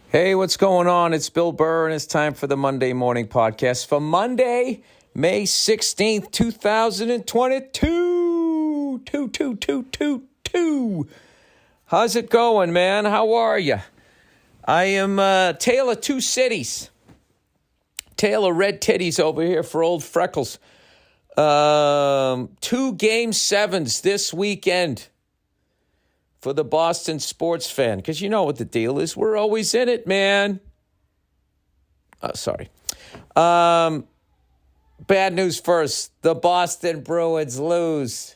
Hey, what's going on? It's Bill Burr, and it's time for the Monday Morning Podcast for Monday, May 16th, 2022. How's it going, man? How are you? I am tale of two cities. Tale of red titties over here for old Freckles. 2 Game 7s this weekend for the Boston sports fan, because you know what the deal is. We're always in it, man. Sorry. Bad news first. The Boston Bruins lose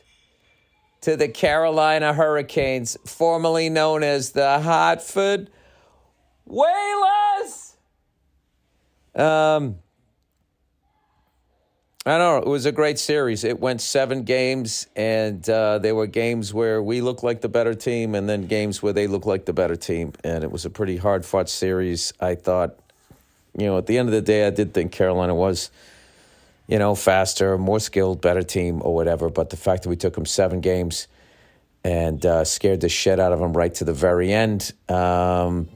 to the Carolina Hurricanes, formerly known as the Hartford Whalers. I don't know. It was a great series. It went 7 games, and there were games where we looked like the better team and then games where they looked like the better team. And it was a pretty hard-fought series. I thought, at the end of the day, I did think Carolina was, faster, more skilled, better team or whatever. But the fact that we took them 7 games and scared the shit out of them right to the very end, Bruins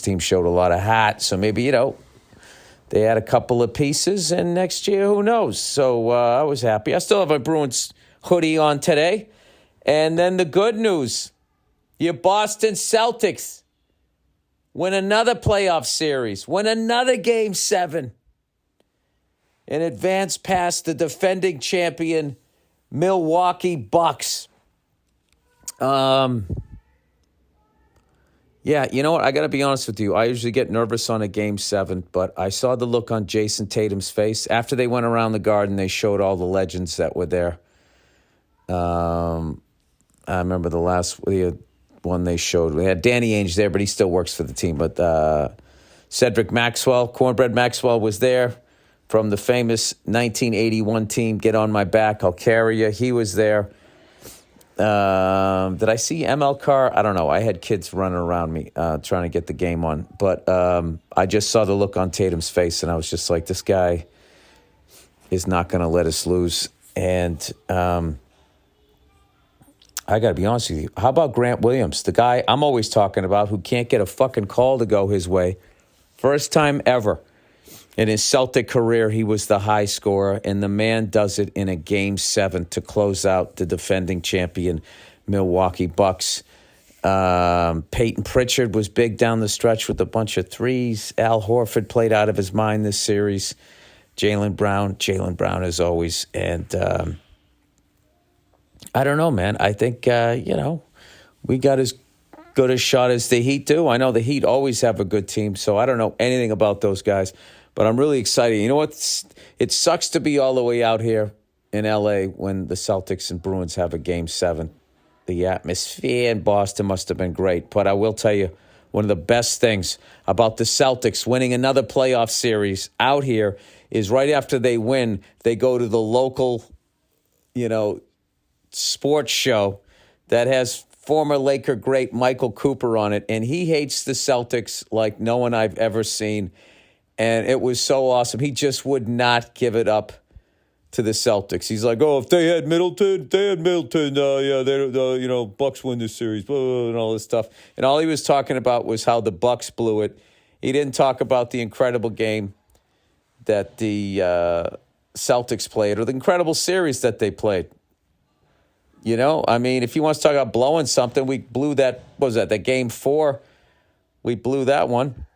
team showed a lot of heart. So maybe, they had a couple of pieces, and next year, who knows? So I was happy. I still have a Bruins hoodie on today. And then the good news, your Boston Celtics win another playoff series, win another Game 7, and advance past the defending champion Milwaukee Bucks. Yeah, you know what? I got to be honest with you. I usually get nervous on a Game 7, but I saw the look on Jason Tatum's face. After they went around the Garden, they showed all the legends that were there. I remember the last one they showed. We had Danny Ainge there, but he still works for the team. But Cedric Maxwell, Cornbread Maxwell, was there from the famous 1981 team, Get On My Back, I'll Carry Ya. He was there. Did I see ML Carr? I don't know. I had kids running around me trying to get the game on. But I just saw the look on Tatum's face, and I was just like, this guy is not going to let us lose. And I got to be honest with you. How about Grant Williams, the guy I'm always talking about who can't get a fucking call to go his way? First time ever in his Celtic career, he was the high scorer, and the man does it in a Game 7 to close out the defending champion Milwaukee Bucks. Peyton Pritchard was big down the stretch with a bunch of threes. Al Horford played out of his mind this series. Jaylen Brown as always. And I don't know, man. I think, we got as good a shot as the Heat do. I know the Heat always have a good team, so I don't know anything about those guys. But I'm really excited. You know what? It sucks to be all the way out here in L.A. when the Celtics and Bruins have a Game 7. The atmosphere in Boston must have been great. But I will tell you, one of the best things about the Celtics winning another playoff series out here is right after they win, they go to the local, sports show that has former Laker great Michael Cooper on it. And he hates the Celtics like no one I've ever seen. And it was so awesome. He just would not give it up to the Celtics. He's like, if they had Middleton. Bucks win this series, blah, blah, blah, and all this stuff. And all he was talking about was how the Bucks blew it. He didn't talk about the incredible game that the Celtics played or the incredible series that they played. If he wants to talk about blowing something, we blew that. What was that? That Game 4, we blew that one.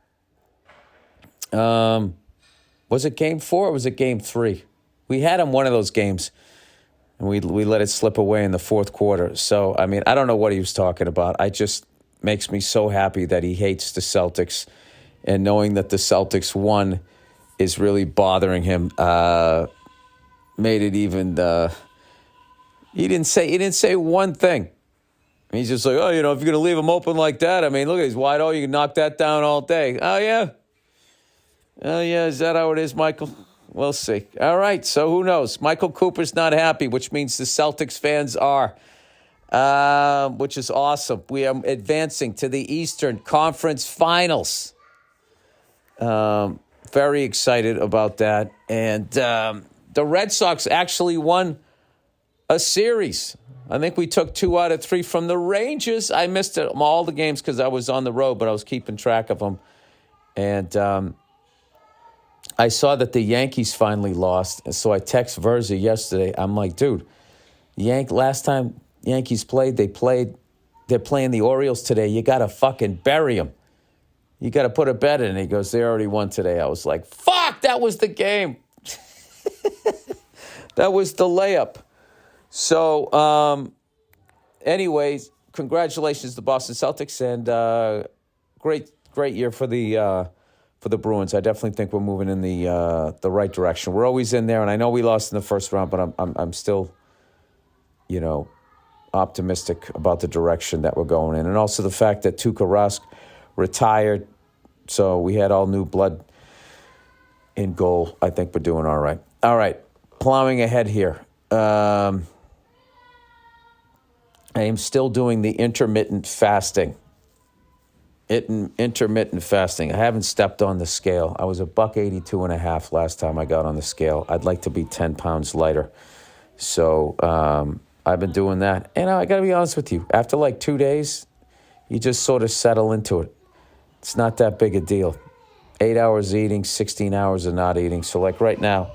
Was it Game 4 or was it Game 3? We had him one of those games, and we let it slip away in the fourth quarter. So, I don't know what he was talking about. It just makes me so happy that he hates the Celtics, and knowing that the Celtics won is really bothering him. Made it even. He didn't say one thing. He's just like, if you're going to leave him open like that, look, he's wide open. You can knock that down all day. Oh, yeah. Oh, yeah, is that how it is, Michael? We'll see. All right, so who knows? Michael Cooper's not happy, which means the Celtics fans are, which is awesome. We are advancing to the Eastern Conference Finals. Very excited about that. And the Red Sox actually won a series. I think we took 2 out of 3 from the Rangers. I missed all the games because I was on the road, but I was keeping track of them. And I saw that the Yankees finally lost. And so I text Verza yesterday. I'm like, dude, last time Yankees played, they're playing the Orioles today. You got to fucking bury them. You got to put a bet in. He goes, they already won today. I was like, fuck, that was the game. That was the layup. So, anyways, congratulations to Boston Celtics, and great year for the Bruins. I definitely think we're moving in the right direction. We're always in there, and I know we lost in the first round, but I'm still, optimistic about the direction that we're going in, and also the fact that Tuukka Rask retired, so we had all new blood in goal. I think we're doing all right. All right, plowing ahead here. I am still doing the intermittent fasting. Intermittent fasting. I haven't stepped on the scale. I was $182.5 last time I got on the scale. I'd like to be 10 pounds lighter. So I've been doing that. And I got to be honest with you. After like 2 days, you just sort of settle into it. It's not that big a deal. 8 hours eating, 16 hours of not eating. So like right now,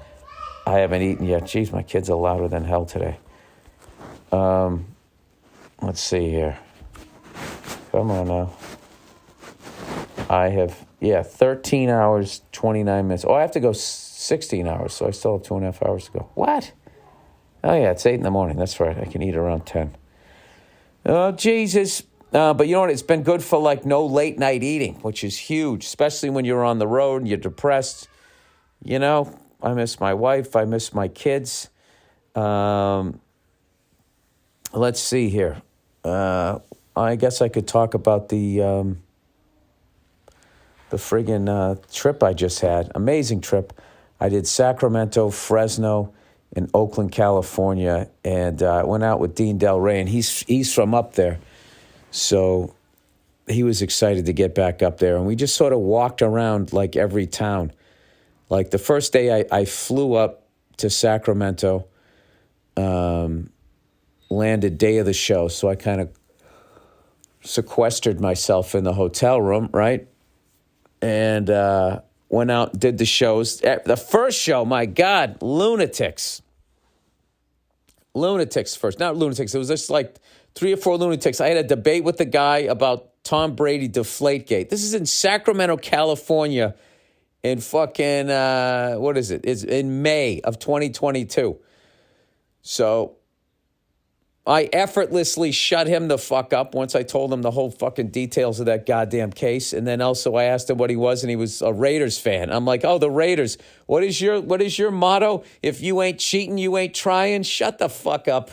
I haven't eaten yet. Jeez, my kids are louder than hell today. Let's see here. Come on now. I have, 13 hours, 29 minutes. Oh, I have to go 16 hours, so I still have 2.5 hours to go. What? Oh, yeah, it's 8 in the morning. That's right. I can eat around 10. Oh, Jesus. But you know what? It's been good for, like, no late night eating, which is huge, especially when you're on the road and you're depressed. I miss my wife. I miss my kids. Let's see here. I guess I could talk about the friggin' trip I just had. Amazing trip. I did Sacramento, Fresno, and Oakland, California, and I went out with Dean Del Rey, and he's from up there. So he was excited to get back up there, and we just sort of walked around like every town. Like the first day I flew up to Sacramento, landed day of the show, so I kind of sequestered myself in the hotel room, right? And went out, did the shows. The first show, my God, lunatics. Lunatics first. Not lunatics. It was just like 3 or 4 lunatics. I had a debate with the guy about Tom Brady Deflategate. This is in Sacramento, California in fucking, what is it? It's in May of 2022. So I effortlessly shut him the fuck up once I told him the whole fucking details of that goddamn case. And then also I asked him what he was, and he was a Raiders fan. I'm like, oh, the Raiders. What is your motto? If you ain't cheating, you ain't trying. Shut the fuck up.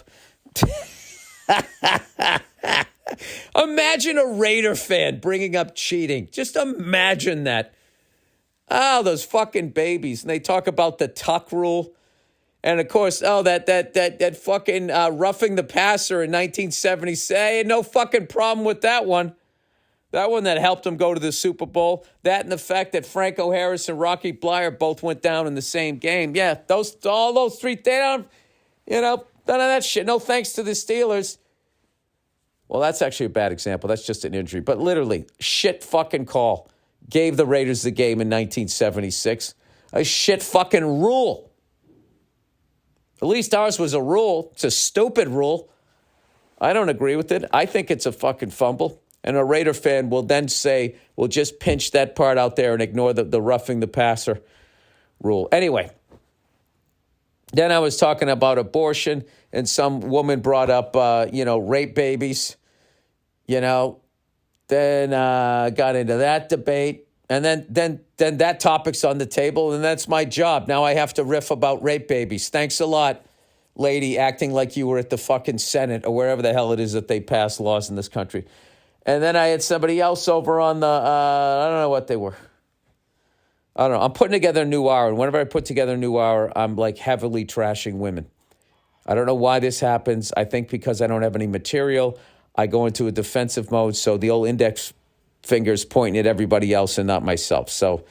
Imagine a Raider fan bringing up cheating. Just imagine that. Oh, those fucking babies. And they talk about the tuck rule. And, of course, that fucking roughing the passer in 1976. I had no fucking problem with that one. That one that helped him go to the Super Bowl. That and the fact that Franco Harris and Rocky Bleier both went down in the same game. Yeah, all those three, they don't, none of that shit. No thanks to the Steelers. Well, that's actually a bad example. That's just an injury. But literally, shit fucking call. Gave the Raiders the game in 1976. A shit fucking rule. At least ours was a rule. It's a stupid rule. I don't agree with it. I think it's a fucking fumble. And a Raider fan will then say, we'll just pinch that part out there and ignore the roughing the passer rule. Anyway, then I was talking about abortion, and some woman brought up, rape babies. Then got into that debate. And then that topic's on the table, and that's my job. Now I have to riff about rape babies. Thanks a lot, lady, acting like you were at the fucking Senate or wherever the hell it is that they pass laws in this country. And then I had somebody else over on the, I don't know what they were. I don't know. I'm putting together a new hour, and whenever I put together a new hour, I'm like heavily trashing women. I don't know why this happens. I think because I don't have any material, I go into a defensive mode, so the old index fingers pointing at everybody else and not myself. So,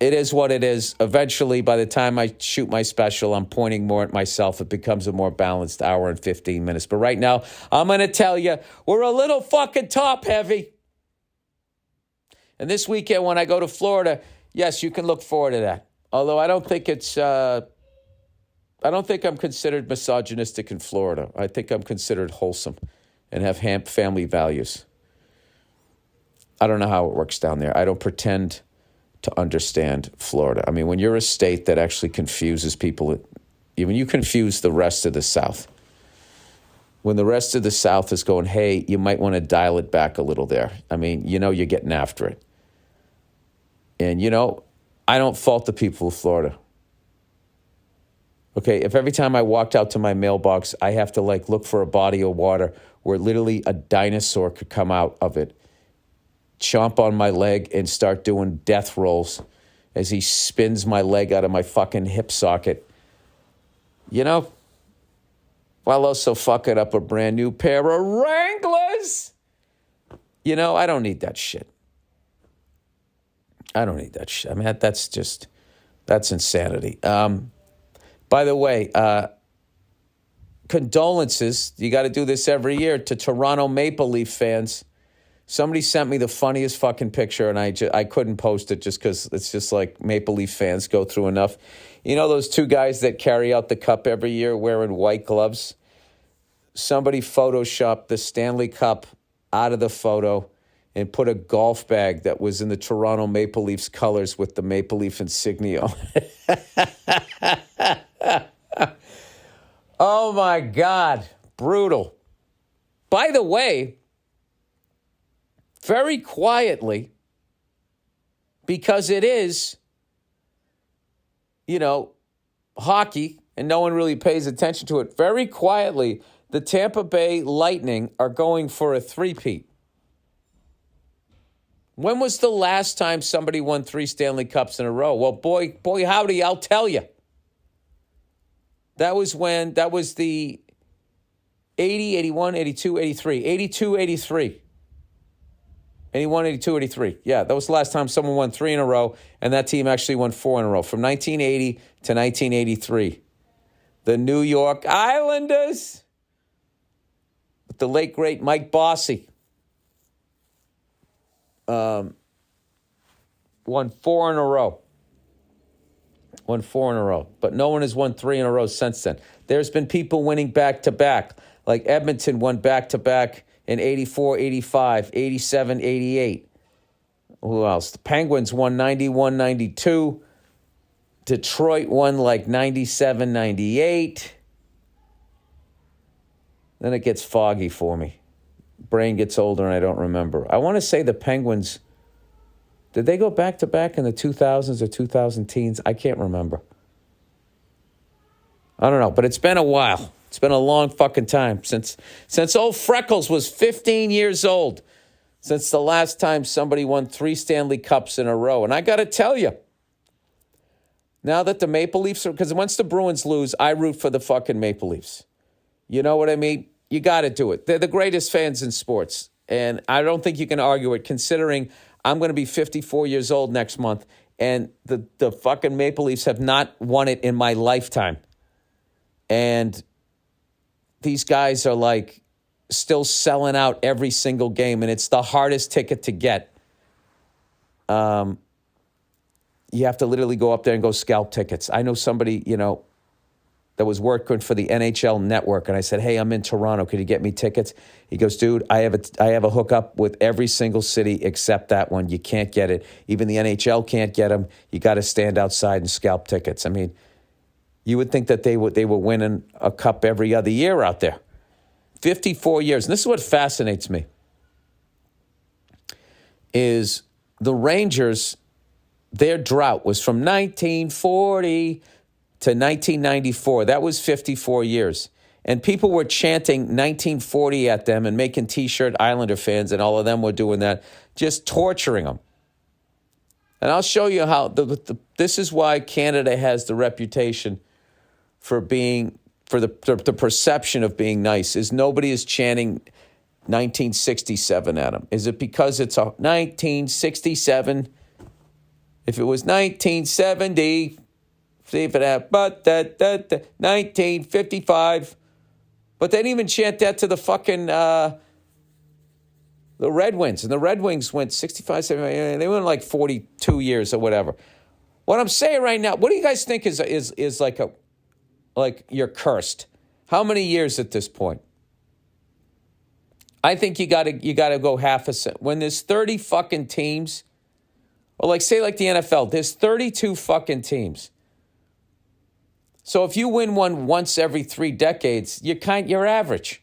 it is what it is. Eventually, by the time I shoot my special, I'm pointing more at myself. It becomes a more balanced hour and 15 minutes. But right now, I'm going to tell you, we're a little fucking top heavy. And this weekend, when I go to Florida, yes, you can look forward to that. Although I don't think I'm considered misogynistic in Florida. I think I'm considered wholesome and have family values. I don't know how it works down there. I don't pretend to understand Florida. I mean, when you're a state that actually confuses people, even you confuse the rest of the South. When the rest of the South is going, hey, you might want to dial it back a little there. I mean, you're getting after it. And, I don't fault the people of Florida. Okay, if every time I walked out to my mailbox, I have to look for a body of water where literally a dinosaur could come out of it, chomp on my leg and start doing death rolls as he spins my leg out of my fucking hip socket, while also fucking up a brand new pair of Wranglers. I don't need that shit. I don't need that shit. I mean, that's insanity. By the way, condolences, you got to do this every year, to Toronto Maple Leaf fans. Somebody sent me the funniest fucking picture, and I couldn't post it just because it's just like Maple Leaf fans go through enough. Those two guys that carry out the cup every year wearing white gloves? Somebody photoshopped the Stanley Cup out of the photo and put a golf bag that was in the Toronto Maple Leafs colors with the Maple Leaf insignia on it. Oh, my God. Brutal. By the way, very quietly, because it is, hockey, and no one really pays attention to it, very quietly, the Tampa Bay Lightning are going for a three-peat. When was the last time somebody won 3 Stanley Cups in a row? Well, boy, howdy, I'll tell you. That was the 80, 81, 82, 83. 82, 83. 81, 82, 83. Yeah, that was the last time someone won 3 in a row, and that team actually won 4 in a row. From 1980 to 1983. The New York Islanders, with the late, great Mike Bossy, won 4 in a row. Won 4 in a row. But no one has won 3 in a row since then. There's been people winning back-to-back. Like Edmonton won back-to-back in 84, 85, 87, 88. Who else? The Penguins won 91, 92. Detroit won 97, 98. Then it gets foggy for me. Brain gets older and I don't remember. I want to say the Penguins, did they go back-to-back in the 2000s or 2000 teens? I can't remember. I don't know, but it's been a while. It's been a long fucking time since old Freckles was 15 years old, since the last time somebody won 3 Stanley Cups in a row. And I got to tell you, now that the Maple Leafs are, because once the Bruins lose, I root for the fucking Maple Leafs. You know what I mean? You got to do it. They're the greatest fans in sports. And I don't think you can argue it, considering I'm going to be 54 years old next month, and the fucking Maple Leafs have not won it in my lifetime. And these guys are still selling out every single game, and it's the hardest ticket to get. You have to literally go up there and go scalp tickets. I know somebody, that was working for the NHL network, and I said, hey, I'm in Toronto. Could you get me tickets? He goes, dude, I have a hookup with every single city except that one. You can't get it. Even the NHL can't get them. You got to stand outside and scalp tickets. I mean, you would think that they were winning a cup every other year out there. 54 years. And this is what fascinates me, is the Rangers, their drought was from 1940 to 1994. That was 54 years. And people were chanting 1940 at them and making T-shirt Islander fans, and all of them were doing that, just torturing them. And I'll show you how this is why Canada has the reputation for the perception of being nice, is nobody is chanting 1967 at them. Is it because it's a 1967? If it was 1970, see if it had, but 1955. But they didn't even chant that to the fucking, the Red Wings. And the Red Wings went 65, 70, they went like 42 years or whatever. What I'm saying right now, what do you guys think is like you're cursed? How many years at this point? I think you gotta go half a cent. When there's 30 fucking teams, or like say like the NFL, there's 32 fucking teams. So if you win one once every 3 decades, you're average.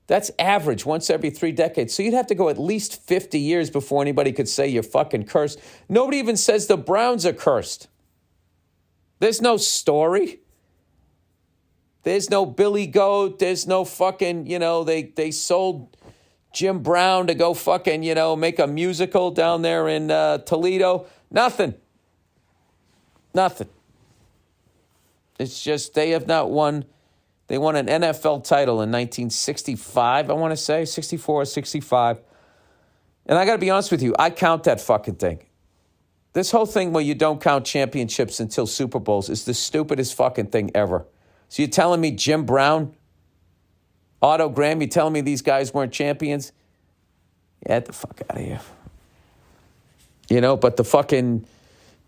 That's average, once every 3 decades. So you'd have to go at least 50 years before anybody could say you're fucking cursed. Nobody even says the Browns are cursed. There's no story. There's no Billy Goat. There's no fucking, they sold Jim Brown to go fucking, make a musical down there in Toledo. Nothing. It's just they have not won. They won an NFL title in 1965, I want to say, 64 or 65. And I got to be honest with you, I count that fucking thing. This whole thing where you don't count championships until Super Bowls is the stupidest fucking thing ever. So you're telling me Jim Brown, Otto Graham, you're telling me these guys weren't champions? Get the fuck out of here. But the fucking,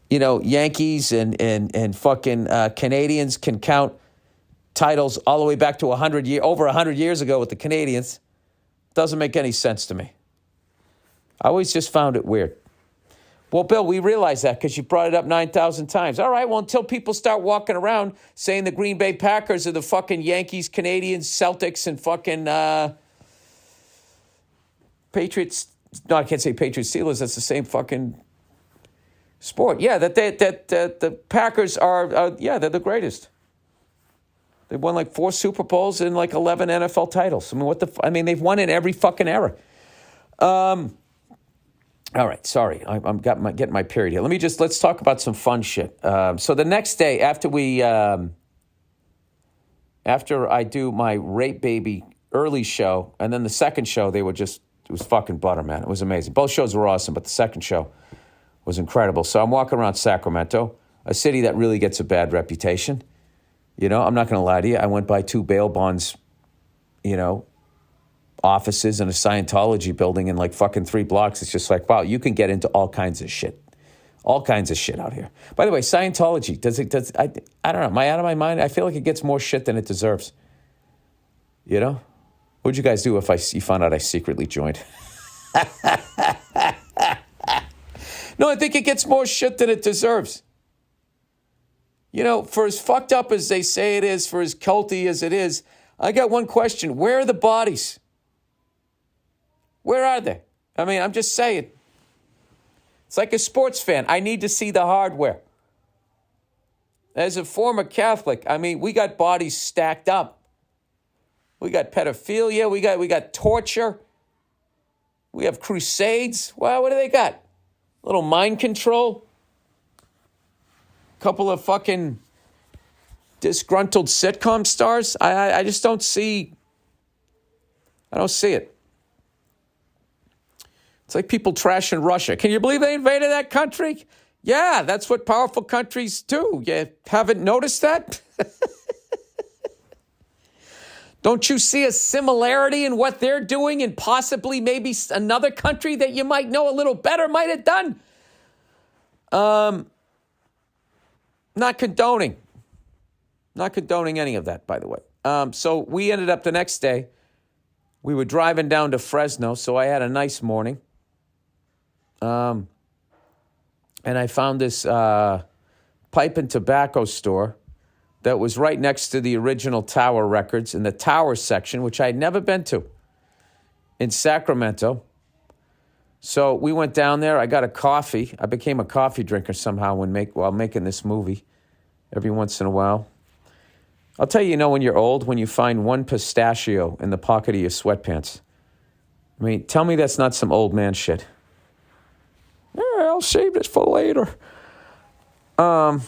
Yankees and fucking Canadians can count titles all the way back to over 100 years ago with the Canadians. Doesn't make any sense to me. I always just found it weird. Well, Bill, we realize that because you brought it up 9,000 times. All right, well, until people start walking around saying the Green Bay Packers are the fucking Yankees, Canadians, Celtics, and fucking Patriots. No, I can't say Patriots, Steelers. That's the same fucking sport. Yeah, that the Packers are, they're the greatest. They won like 4 Super Bowls and like 11 NFL titles. I mean, they've won in every fucking era. All right, sorry, I'm getting my period here. Let's talk about some fun shit. So the next day after I do my Rape Baby early show, and then the second show, it was fucking butter, man. It was amazing. Both shows were awesome, but the second show was incredible. So I'm walking around Sacramento, a city that really gets a bad reputation. I'm not going to lie to you. I went by 2 bail bonds, offices and a Scientology building in like fucking 3 blocks. It's just like, wow, you can get into all kinds of shit. All kinds of shit out here. By the way, Scientology, I don't know, am I out of my mind? I feel like it gets more shit than it deserves. What'd you guys do if you found out I secretly joined? No, I think it gets more shit than it deserves. For as fucked up as they say it is, for as culty as it is, I got one question. Where are the bodies? Where are they? I mean, I'm just saying. It's like a sports fan. I need to see the hardware. As a former Catholic, I mean, we got bodies stacked up. We got pedophilia. We got torture. We have crusades. Well, what do they got? A little mind control. A couple of fucking disgruntled sitcom stars. I just don't see. I don't see it. It's like people trashing Russia. Can you believe they invaded that country? Yeah, that's what powerful countries do. You haven't noticed that? Don't you see a similarity in what they're doing and possibly maybe another country that you might know a little better might have done? Not condoning any of that, by the way. So we ended up the next day. We were driving down to Fresno, so I had a nice morning. And I found this pipe and tobacco store that was right next to the original Tower Records in the Tower section, which I had never been to, in Sacramento. So we went down there. I got a coffee. I became a coffee drinker somehow while making this movie every once in a while. I'll tell you, when you're old, when you find one pistachio in the pocket of your sweatpants. I mean, tell me that's not some old man shit. Yeah, I'll save this for later. I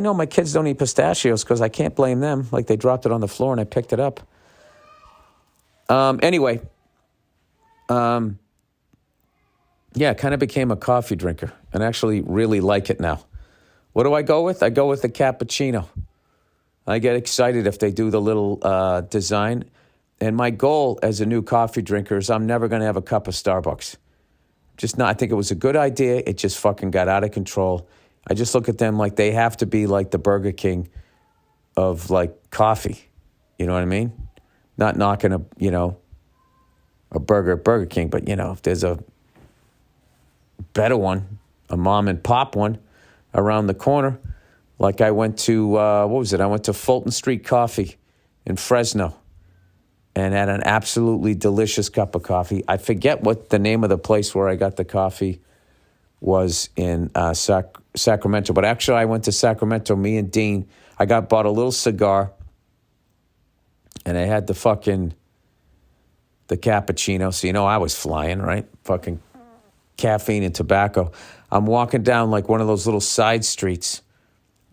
know my kids don't eat pistachios because I can't blame them. Like, they dropped it on the floor and I picked it up. Anyway, Yeah, kind of became a coffee drinker and actually really like it now. What do I go with? I go with the cappuccino. I get excited if they do the little design. And my goal as a new coffee drinker is I'm never going to have a cup of Starbucks. Just not. I think it was a good idea. It just fucking got out of control. I just look at them like they have to be like the Burger King of like coffee. You know what I mean? Not knocking a burger at Burger King, but if there's a better one, a mom and pop one around the corner, like I went to, I went to Fulton Street Coffee in Fresno and had an absolutely delicious cup of coffee. I forget what the name of the place where I got the coffee was in Sacramento, but actually I went to Sacramento, me and Dean. I bought a little cigar and I had the cappuccino. So, I was flying, right? Fucking caffeine and tobacco. I'm walking down like one of those little side streets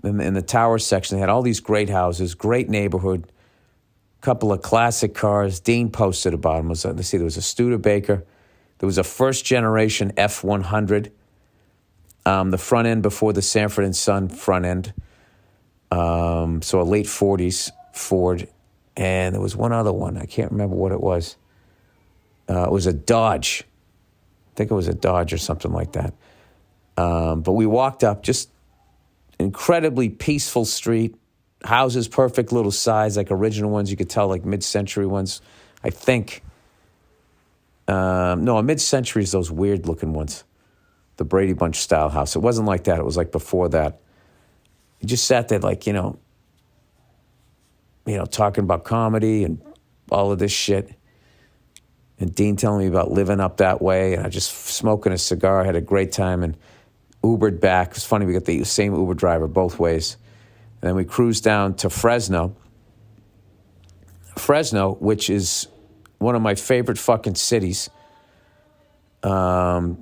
in the tower section. They had all these great houses, great neighborhood, couple of classic cars. Dean posted about them. There was a Studebaker. There was a first-generation F100, the front end before the Sanford & Son front end. So a late 40s Ford. And there was one other one. I can't remember what it was. It was a Dodge. I think it was a Dodge or something like that. But we walked up, just incredibly peaceful street. Houses, perfect little size, like original ones. You could tell, like mid-century ones. I think. No, a mid-century is those weird-looking ones. The Brady Bunch style house. It wasn't like that. It was like before that. You just sat there like, talking about comedy and all of this shit. And Dean telling me about living up that way. And I just smoking a cigar. I had a great time and Ubered back. It was funny. We got the same Uber driver both ways. And then we cruised down to Fresno. Fresno, which is one of my favorite fucking cities. I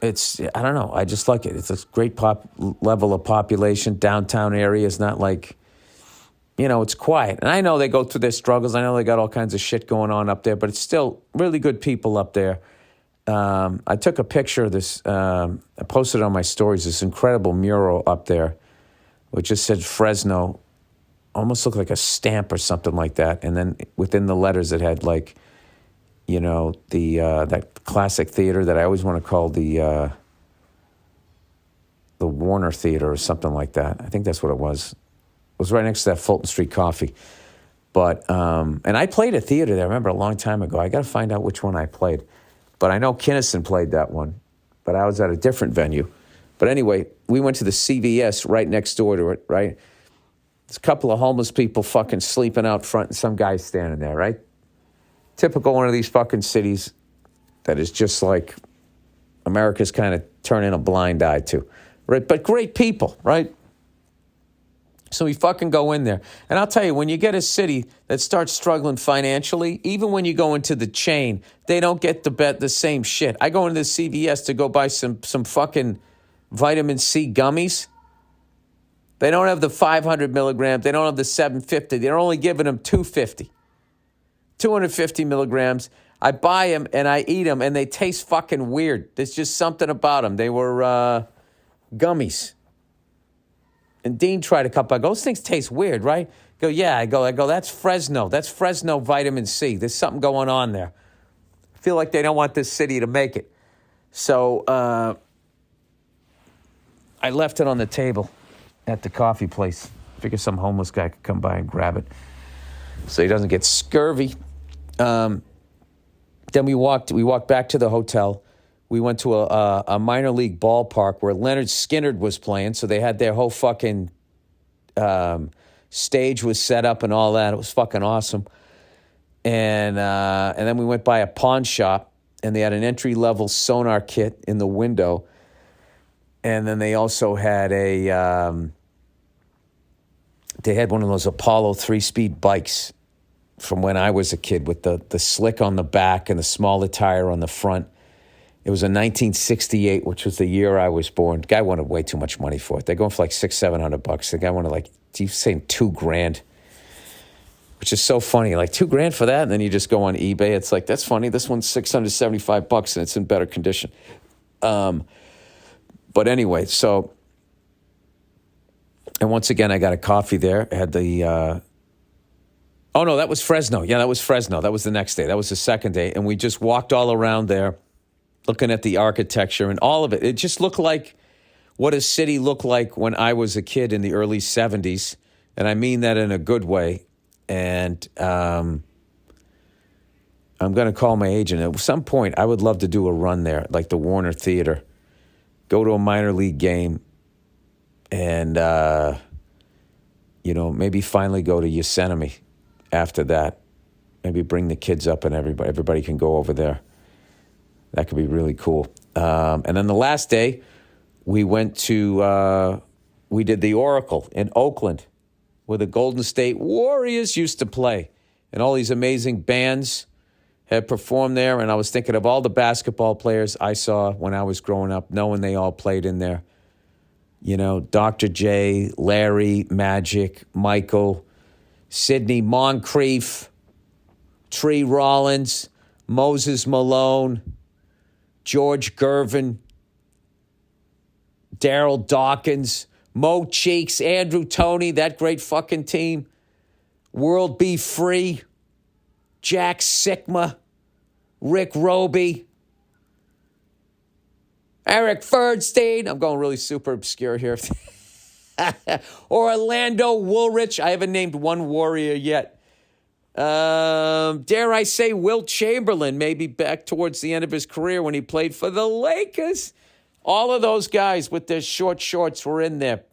don't know. I just like it. It's a great level of population. Downtown area is not like, it's quiet. And I know they go through their struggles. I know they got all kinds of shit going on up there, but it's still really good people up there. I took a picture of this. I posted on my stories, this incredible mural up there, which just said Fresno. Almost looked like a stamp or something like that. And then within the letters, it had like, that classic theater that I always want to call the Warner Theater or something like that. I think that's what it was. It was right next to that Fulton Street Coffee. But, and I played a theater there, I remember a long time ago. I got to find out which one I played. But I know Kinnison played that one. But I was at a different venue. But anyway, we went to the CVS right next door to it, right? There's a couple of homeless people fucking sleeping out front and some guy standing there, right? Typical one of these fucking cities that is just like America's kind of turning a blind eye to, right? But great people, right? So we fucking go in there. And I'll tell you, when you get a city that starts struggling financially, even when you go into the chain, they don't get the same shit. I go into the CVS to go buy some fucking vitamin C gummies. They don't have the 500 milligrams. They don't have the 750. They're only giving them 250. 250 milligrams. I buy them and I eat them and they taste fucking weird. There's just something about them. They were gummies. And Dean tried a couple. I go, those things taste weird, right? I go, yeah. I go, that's Fresno. That's Fresno vitamin C. There's something going on there. I feel like they don't want this city to make it. So I left it on the table at the coffee place. Figure some homeless guy could come by and grab it so he doesn't get scurvy. Then we walked back to the hotel. We went to a minor league ballpark where Leonard Skinner was playing, so they had their whole fucking stage was set up and all that. It was fucking awesome. And then we went by a pawn shop, and they had an entry-level sonar kit in the window. And then they also had they had one of those Apollo 3-speed bikes from when I was a kid with the slick on the back and the smaller tire on the front. It was a 1968, which was the year I was born. The guy wanted way too much money for it. They're going for like $600-700. The guy wanted like, he's saying $2,000. which is so funny. Like $2,000 for that, and then you just go on eBay. It's like, that's funny. This one's $675, and it's in better condition. But anyway, so, and once again, I got a coffee there. I had the, oh no, that was Fresno. Yeah, that was Fresno. That was the next day. That was the second day. And we just walked all around there, looking at the architecture and all of it. It just looked like what a city looked like when I was a kid in the early 70s. And I mean that in a good way. And I'm going to call my agent. At some point, I would love to do a run there, like the Warner Theater, go to a minor league game, and, maybe finally go to Yosemite after that. Maybe bring the kids up and everybody can go over there. That could be really cool. And then the last day, we went to, we did the Oracle in Oakland, where the Golden State Warriors used to play. And all these amazing bands had performed there. And I was thinking of all the basketball players I saw when I was growing up, knowing they all played in there. You know, Dr. J, Larry, Magic, Michael, Sidney Moncrief, Tree Rollins, Moses Malone, George Gervin, Daryl Dawkins, Mo Cheeks, Andrew Toney, that great fucking team. World Be Free, Jack Sikma, Rick Roby, Eric Fernstein. I'm going really super obscure here. Orlando Woolrich. I haven't named one Warrior yet. Dare I say Wilt Chamberlain, maybe back towards the end of his career when he played for the Lakers. All of those guys with their short shorts were in there,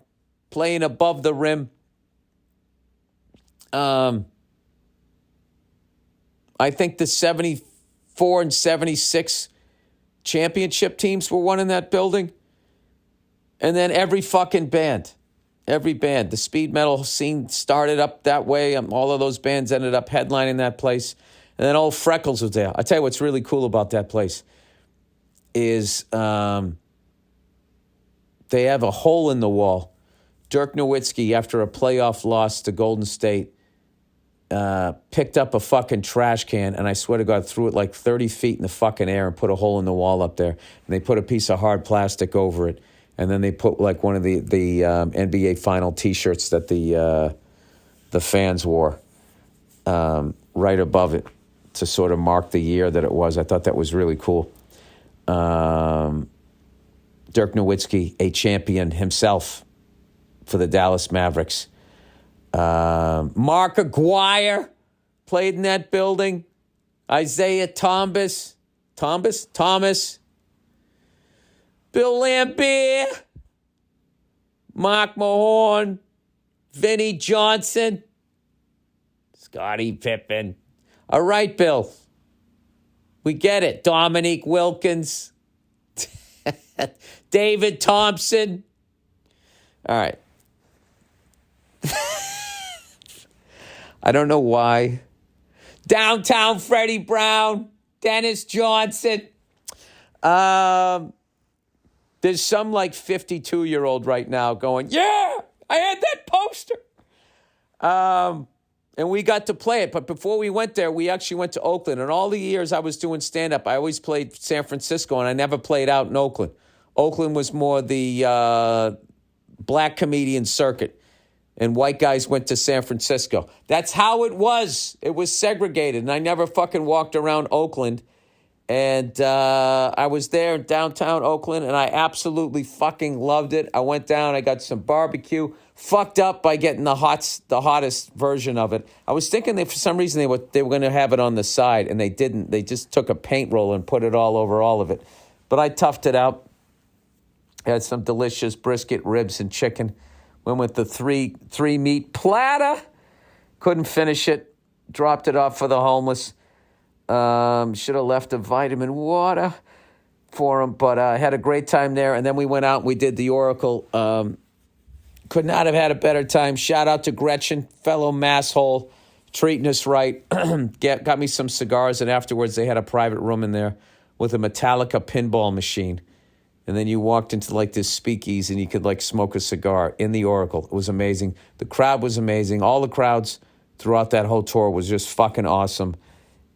playing above the rim. I think the 74 and 76 championship teams were won in that building. And then every band, the speed metal scene started up that way. All of those bands ended up headlining that place. And then old Freckles was there. I tell you what's really cool about that place is they have a hole in the wall. Dirk Nowitzki, after a playoff loss to Golden State, picked up a fucking trash can, and I swear to God, threw it like 30 feet in the fucking air and put a hole in the wall up there. And they put a piece of hard plastic over it. And then they put like one of the NBA final T-shirts that the fans wore right above it to sort of mark the year that it was. I thought that was really cool. Dirk Nowitzki, a champion himself for the Dallas Mavericks. Mark Aguirre played in that building. Isaiah Thomas. Bill Laimbeer. Mark Mahorn. Vinnie Johnson. Scottie Pippen. All right, Bill. We get it. Dominique Wilkins. David Thompson. All right. I don't know why. Downtown Freddie Brown. Dennis Johnson. There's some like 52-year-old right now going, yeah, I had that poster. And we got to play it. But before we went there, we actually went to Oakland. And all the years I was doing stand-up, I always played San Francisco, and I never played out in Oakland. Oakland was more the black comedian circuit, and white guys went to San Francisco. That's how it was. It was segregated, and I never fucking walked around Oakland. And I was there in downtown Oakland, and I absolutely fucking loved it. I went down, I got some barbecue, fucked up by getting the hottest version of it. I was thinking that for some reason they were going to have it on the side, and they didn't. They just took a paint roller and put it all over all of it. But I toughed it out. Had some delicious brisket, ribs, and chicken. Went with the three meat platter. Couldn't finish it. Dropped it off for the homeless. Should have left a vitamin water for them, but I had a great time there. And then we went out and we did the Oracle. Could not have had a better time. Shout out to Gretchen, fellow masshole, treating us right. Got me some cigars, and afterwards they had a private room in there with a Metallica pinball machine. And then you walked into like this speakeasy and you could like smoke a cigar in the Oracle. It was amazing. The crowd was amazing. All the crowds throughout that whole tour was just fucking awesome.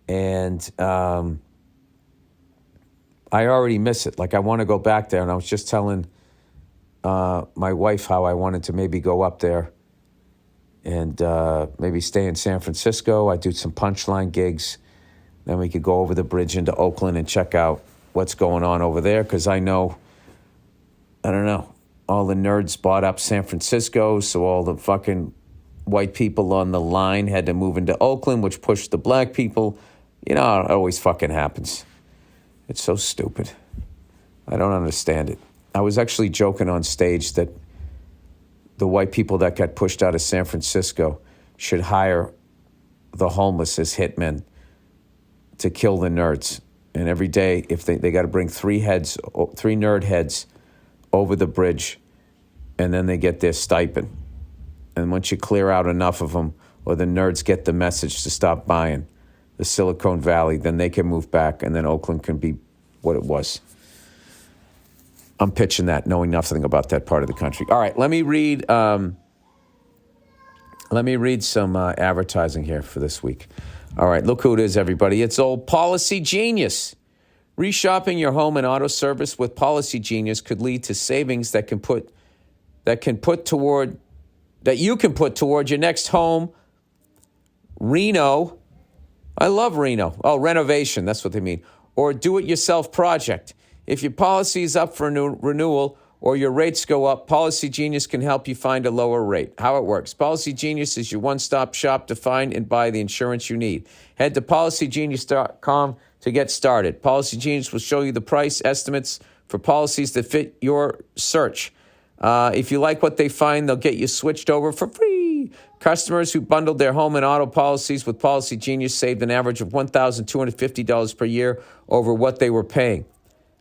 And I already miss it. Like, I want to go back there. And I was just telling my wife how I wanted to maybe go up there and maybe stay in San Francisco. I do some Punchline gigs. Then we could go over the bridge into Oakland and check out what's going on over there. Because I know, I don't know, all the nerds bought up San Francisco, so all the fucking white people on the line had to move into Oakland, which pushed the black people. You know, it always fucking happens. It's so stupid. I don't understand it. I was actually joking on stage that the white people that got pushed out of San Francisco should hire the homeless as hitmen to kill the nerds. And every day, if they got to bring three nerd heads over the bridge, and then they get their stipend. And once you clear out enough of them, or the nerds get the message to stop buying the Silicon Valley, then they can move back, and then Oakland can be what it was. I'm pitching that, knowing nothing about that part of the country. All right, let me read some advertising here for this week. All right, look who it is, everybody. It's old Policy Genius. Reshopping your home and auto service with Policy Genius could lead to savings that you can put toward your next home, reno. I love reno. Oh, renovation. That's what they mean. Or do-it-yourself project. If your policy is up for renewal or your rates go up, Policy Genius can help you find a lower rate. How it works. Policy Genius is your one-stop shop to find and buy the insurance you need. Head to policygenius.com to get started. Policy Genius will show you the price estimates for policies that fit your search. If you like what they find, they'll get you switched over for free. Customers who bundled their home and auto policies with Policy Genius saved an average of $1,250 per year over what they were paying.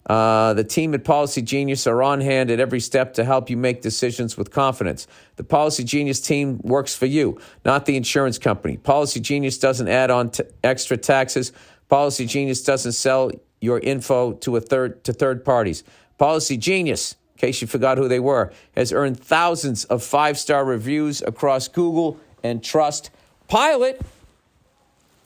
The team at Policy Genius are on hand at every step to help you make decisions with confidence. The Policy Genius team works for you, not the insurance company. Policy Genius doesn't add on extra taxes. Policy Genius doesn't sell your info to third parties. Policy Genius, in case you forgot who they were, has earned thousands of 5-star reviews across Google and Trustpilot.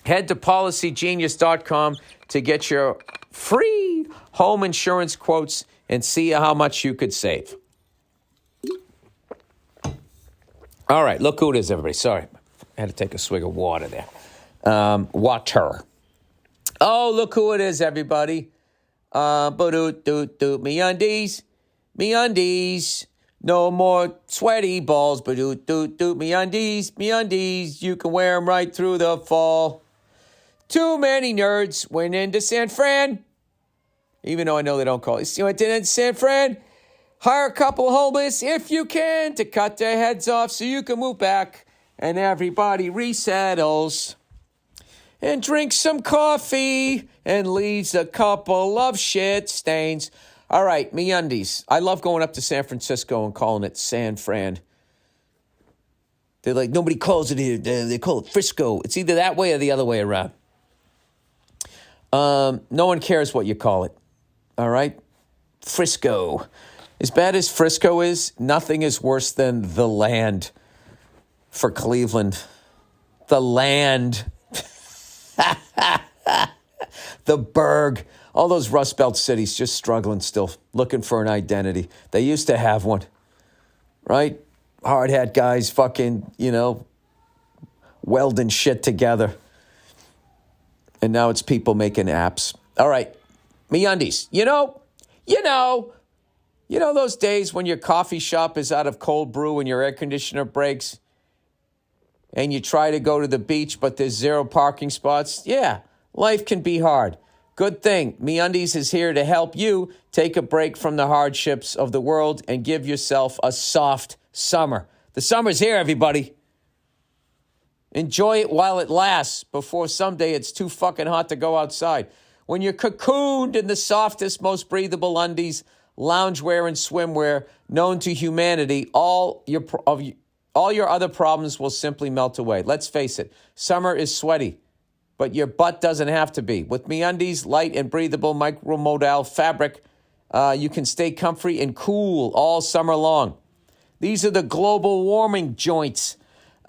Head to policygenius.com to get your free home insurance quotes and see how much you could save. All right, look who it is, everybody. Sorry, I had to take a swig of water there. Water. Oh, look who it is, everybody. Me undies. No more sweaty balls. Me undies. You can wear them right through the fall. Too many nerds went into San Fran. Even though I know they don't call it. You went into San Fran. Hire a couple homeless if you can to cut their heads off so you can move back. And everybody resettles. And drinks some coffee and leaves a couple of shit stains. All right, MeUndies. I love going up to San Francisco and calling it San Fran. They're like, nobody calls it here. They call it Frisco. It's either that way or the other way around. No one cares what you call it. All right? Frisco. As bad as Frisco is, nothing is worse than the land for Cleveland. The land. The Burg. All those Rust Belt cities just struggling still, looking for an identity. They used to have one, right? Hard hat guys fucking, welding shit together. And now it's people making apps. All right, MeUndies. You know those days when your coffee shop is out of cold brew and your air conditioner breaks and you try to go to the beach, but there's 0 parking spots? Yeah, life can be hard. Good thing MeUndies is here to help you take a break from the hardships of the world and give yourself a soft summer. The summer's here, everybody. Enjoy it while it lasts before someday it's too fucking hot to go outside. When you're cocooned in the softest, most breathable undies, loungewear, and swimwear known to humanity, all your other problems will simply melt away. Let's face it, summer is sweaty, but your butt doesn't have to be. With MeUndies, light and breathable micromodal fabric, you can stay comfy and cool all summer long. These are the global warming joints.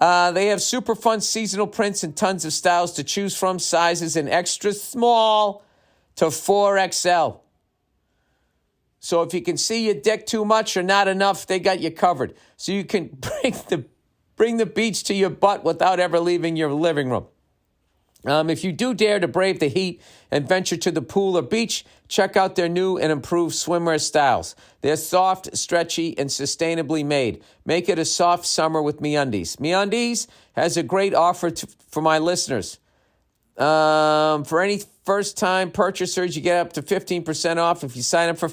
They have super fun seasonal prints and tons of styles to choose from, sizes in extra small to 4XL. So if you can see your dick too much or not enough, they got you covered. So you can bring the beach to your butt without ever leaving your living room. If you do dare to brave the heat and venture to the pool or beach, check out their new and improved swimwear styles. They're soft, stretchy, and sustainably made. Make it a soft summer with MeUndies. MeUndies has a great offer for my listeners. For any first-time purchasers, you get up to 15% off if you sign up for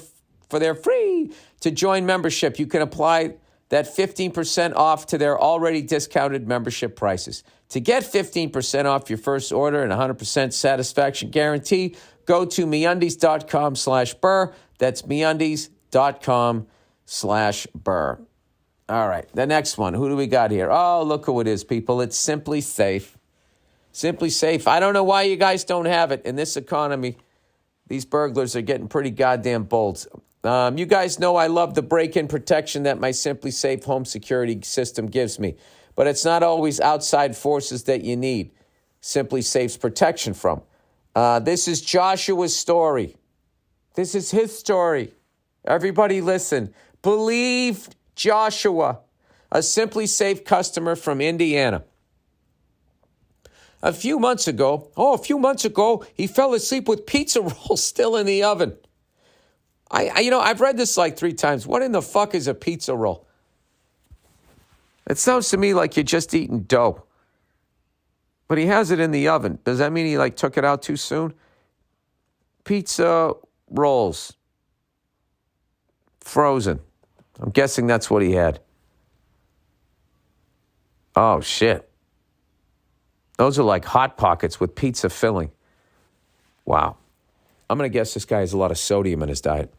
their free to join membership. You can apply that 15% off to their already discounted membership prices. To get 15% off your first order and 100% satisfaction guarantee, go to MeUndies.com/Burr. That's MeUndies.com/Burr. All right, the next one. Who do we got here? Oh, look who it is, people. It's Simply Safe. Simply Safe. I don't know why you guys don't have it. In this economy, these burglars are getting pretty goddamn bold. You guys know I love the break-in protection that my Simply Safe home security system gives me. But it's not always outside forces that you need Simply Safe's protection from. This is Joshua's story. This is his story. Everybody listen. Believe Joshua, a Simply Safe customer from Indiana. A few months ago, he fell asleep with pizza rolls still in the oven. I've read this like 3 times. What in the fuck is a pizza roll? It sounds to me like you're just eating dough. But he has it in the oven. Does that mean he took it out too soon? Pizza rolls. Frozen. I'm guessing that's what he had. Oh, shit. Those are like Hot Pockets with pizza filling. Wow. I'm going to guess this guy has a lot of sodium in his diet.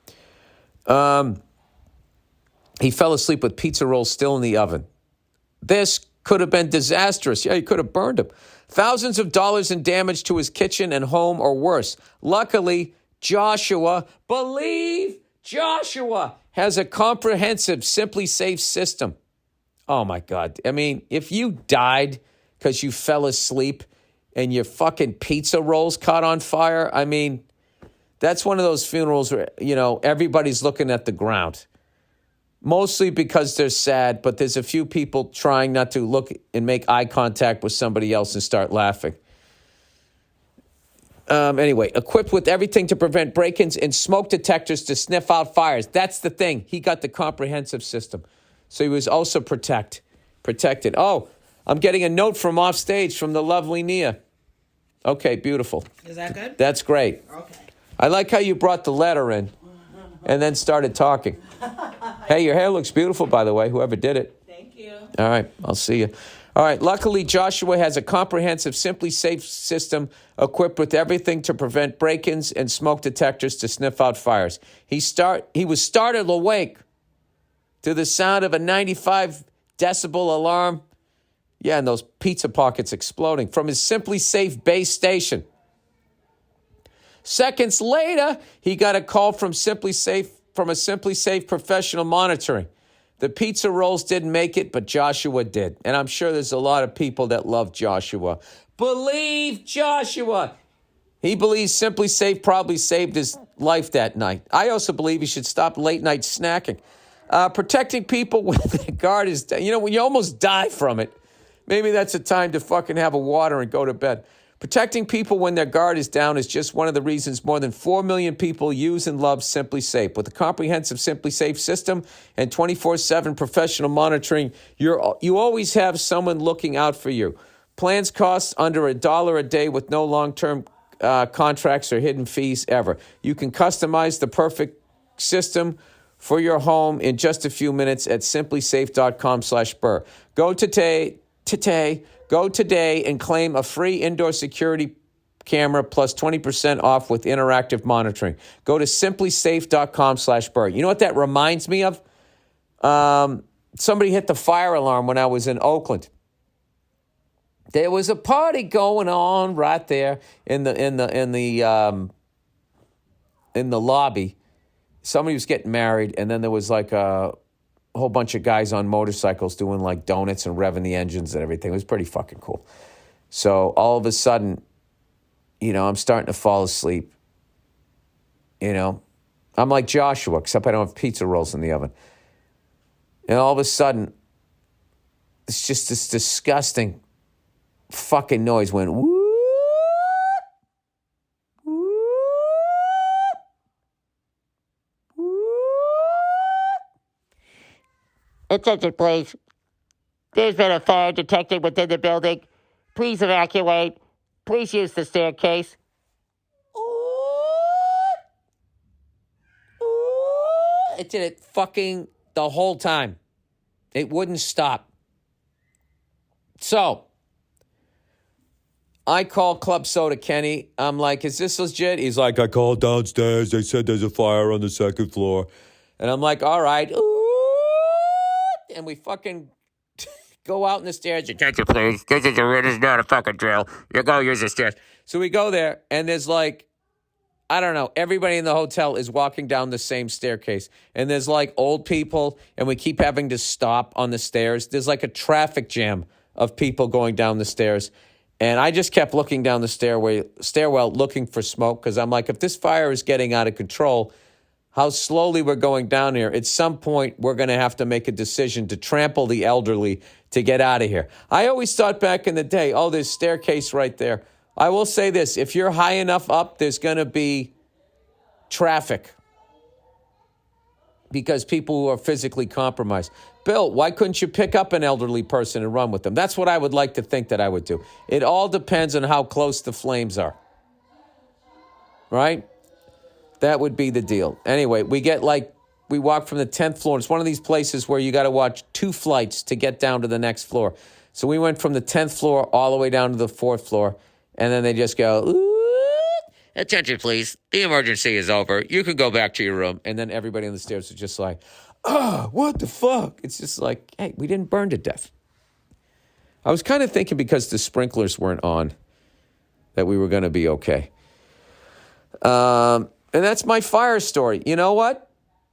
He fell asleep with pizza rolls still in the oven. This could have been disastrous. Yeah, he could have burned him. Thousands of dollars in damage to his kitchen and home or worse. Luckily, Joshua has a comprehensive Simply Safe system. Oh, my God. I mean, if you died because you fell asleep and your fucking pizza rolls caught on fire, I mean, that's one of those funerals where, everybody's looking at the ground. Mostly because they're sad, but there's a few people trying not to look and make eye contact with somebody else and start laughing. Anyway, equipped with everything to prevent break-ins and smoke detectors to sniff out fires. That's the thing. He got the comprehensive system. So he was also protected. Oh, I'm getting a note from off stage from the lovely Nia. Okay, beautiful. Is that good? That's great. Okay. I like how you brought the letter in and then started talking. Hey, your hair looks beautiful, by the way, whoever did it. Thank you. All right, I'll see you. All right, luckily, Joshua has a comprehensive Simply Safe system equipped with everything to prevent break-ins and smoke detectors to sniff out fires. He was startled awake to the sound of a 95 decibel alarm. Yeah, and those pizza pockets exploding from his Simply Safe base station. Seconds later, he got a call from a Simply Safe professional monitoring. The pizza rolls didn't make it, but Joshua did. And I'm sure there's a lot of people that love Joshua. Believe Joshua. He believes Simply Safe probably saved his life that night. I also believe he should stop late night snacking. Protecting people when the guard is down. When you almost die from it, maybe that's a time to fucking have a water and go to bed. Protecting people when their guard is down is just one of the reasons more than 4 million people use and love Simply Safe. With a comprehensive Simply Safe system and 24/7 professional monitoring, you always have someone looking out for you. Plans cost under $1 a day with no long-term contracts or hidden fees ever. You can customize the perfect system for your home in just a few minutes at simplysafe.com/Burr. Go today and claim a free indoor security camera plus 20% off with interactive monitoring. Go to simplysafe.com/Burr. You know what that reminds me of? Somebody hit the fire alarm when I was in Oakland. There was a party going on right there in the lobby. Somebody was getting married, and then there was like a a whole bunch of guys on motorcycles doing like donuts and revving the engines and everything. It was pretty fucking cool. So all of a sudden, I'm starting to fall asleep. I'm like Joshua, except I don't have pizza rolls in the oven. And all of a sudden, it's just this disgusting fucking noise went whoop, whoop, whoop. Attention, please. There's been a fire detected within the building. Please evacuate. Please use the staircase. It did it fucking the whole time. It wouldn't stop. So, I call Club Soda Kenny. I'm like, is this legit? He's like, I called downstairs. They said there's a fire on the second floor. And I'm like, all right. And we fucking go out in the stairs. Attention, please. This is not a fucking drill. You go use the stairs. So we go there, and there's like, I don't know, everybody in the hotel is walking down the same staircase. And there's like old people, and we keep having to stop on the stairs. There's like a traffic jam of people going down the stairs. And I just kept looking down the stairwell looking for smoke, because I'm like, if this fire is getting out of control, how slowly we're going down here, at some point we're going to have to make a decision to trample the elderly to get out of here. I always thought back in the day, oh, there's staircase right there. I will say this, if you're high enough up, there's going to be traffic because people who are physically compromised. Bill, why couldn't you pick up an elderly person and run with them? That's what I would like to think that I would do. It all depends on how close the flames are. Right? That would be the deal. Anyway, we walk from the 10th floor. It's one of these places where you got to watch 2 flights to get down to the next floor. So we went from the 10th floor all the way down to the 4th floor. And then they just go, ooh, attention, please. The emergency is over. You can go back to your room. And then everybody on the stairs was just like, what the fuck? It's just like, hey, we didn't burn to death. I was kind of thinking because the sprinklers weren't on that we were going to be okay. And that's my fire story. You know what?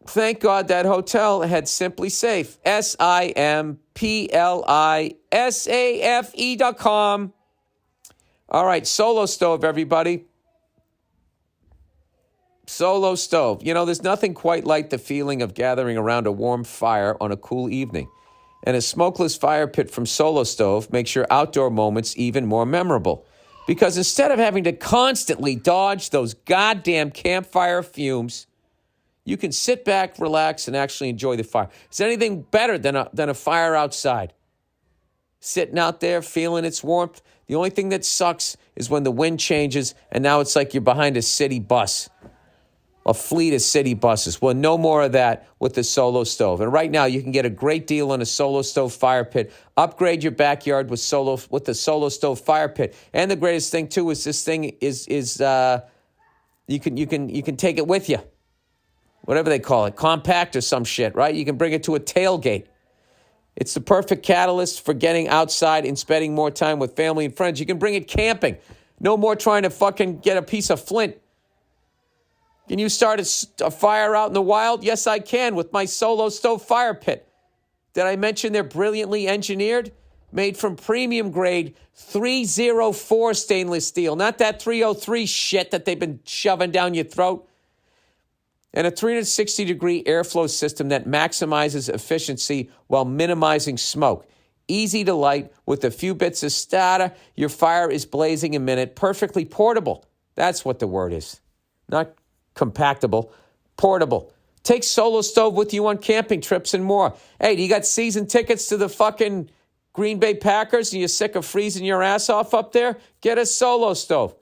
Thank God that hotel had Simply Safe. SIMPLISAFE.com. All right, Solo Stove, everybody. Solo Stove. There's nothing quite like the feeling of gathering around a warm fire on a cool evening. And a smokeless fire pit from Solo Stove makes your outdoor moments even more memorable. Because instead of having to constantly dodge those goddamn campfire fumes, you can sit back, relax, and actually enjoy the fire. Is there anything better than a fire outside? Sitting out there, feeling its warmth. The only thing that sucks is when the wind changes, and now it's like you're behind a city bus. A fleet of city buses. Well, no more of that with the Solo Stove. And right now, you can get a great deal on a Solo Stove fire pit. Upgrade your backyard with the Solo Stove fire pit. And the greatest thing too is this thing is you can take it with you, whatever they call it, compact or some shit, right? You can bring it to a tailgate. It's the perfect catalyst for getting outside and spending more time with family and friends. You can bring it camping. No more trying to fucking get a piece of flint. Can you start a fire out in the wild? Yes, I can with my Solo Stove fire pit. Did I mention they're brilliantly engineered? Made from premium grade 304 stainless steel, not that 303 shit that they've been shoving down your throat. And a 360-degree airflow system that maximizes efficiency while minimizing smoke. Easy to light with a few bits of starter. Your fire is blazing in a minute. Perfectly portable. That's what the word is. Not compactable, portable. Take Solo Stove with you on camping trips and more. Hey, do you got season tickets to the fucking Green Bay Packers and you're sick of freezing your ass off up there? Get a Solo Stove.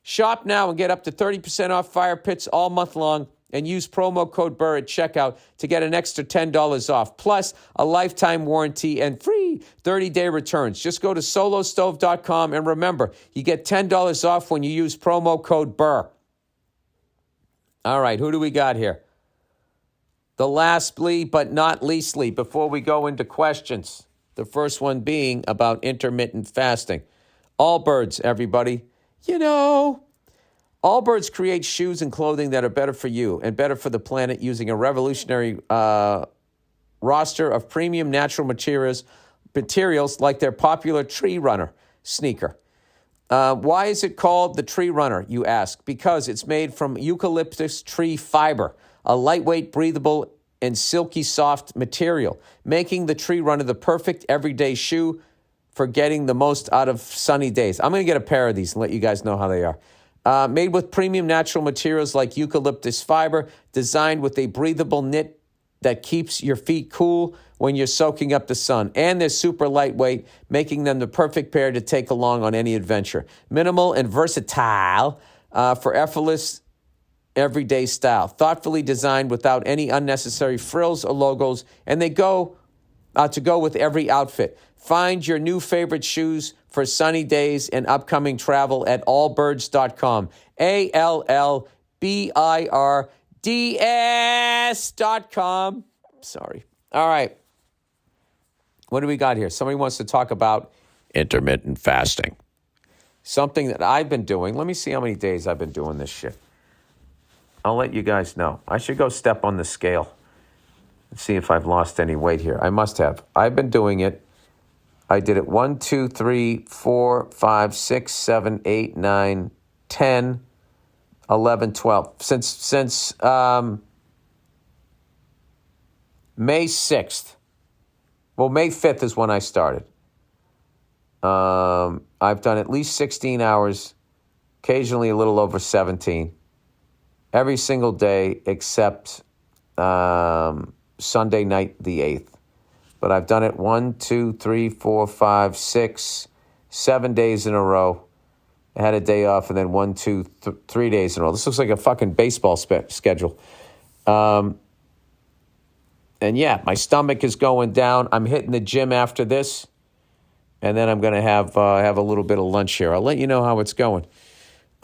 Shop now and get up to 30% off fire pits all month long and use promo code Burr at checkout to get an extra $10 off, plus a lifetime warranty and free 30-day returns. Just go to solostove.com and remember, you get $10 off when you use promo code Burr. All right, who do we got here? The lastly but not leastly, before we go into questions, the first one being about intermittent fasting. Allbirds, everybody. Allbirds create shoes and clothing that are better for you and better for the planet using a revolutionary roster of premium natural materials like their popular Tree Runner sneaker. Why is it called the Tree Runner, you ask? Because it's made from eucalyptus tree fiber, a lightweight, breathable, and silky soft material, making the Tree Runner the perfect everyday shoe for getting the most out of sunny days. I'm going to get a pair of these and let you guys know how they are. Made with premium natural materials like eucalyptus fiber, designed with a breathable knit that keeps your feet cool when you're soaking up the sun. And they're super lightweight, making them the perfect pair to take along on any adventure. Minimal and versatile for effortless everyday style. Thoughtfully designed without any unnecessary frills or logos, and they go to go with every outfit. Find your new favorite shoes for sunny days and upcoming travel at allbirds.com. ALLBIRDS.com. Sorry. All right. What do we got here? Somebody wants to talk about intermittent fasting. Something that I've been doing. Let me see how many days I've been doing this shit. I'll let you guys know. I should go step on the scale and see if I've lost any weight here. I must have. I've been doing it. I did it 1, 2, 3, 4, 5, 6, 7, 8, 9, 10, 11, 12. Since May 6th. Well, May 5th is when I started. I've done at least 16 hours, occasionally a little over 17, every single day except Sunday night, the 8th. But I've done it 1, 2, 3, 4, 5, 6, 7 days in a row. I had a day off and then 1, 2, 3 days in a row. This looks like a fucking baseball schedule. And yeah, my stomach is going down. I'm hitting the gym after this. And then I'm going to have a little bit of lunch here. I'll let you know how it's going.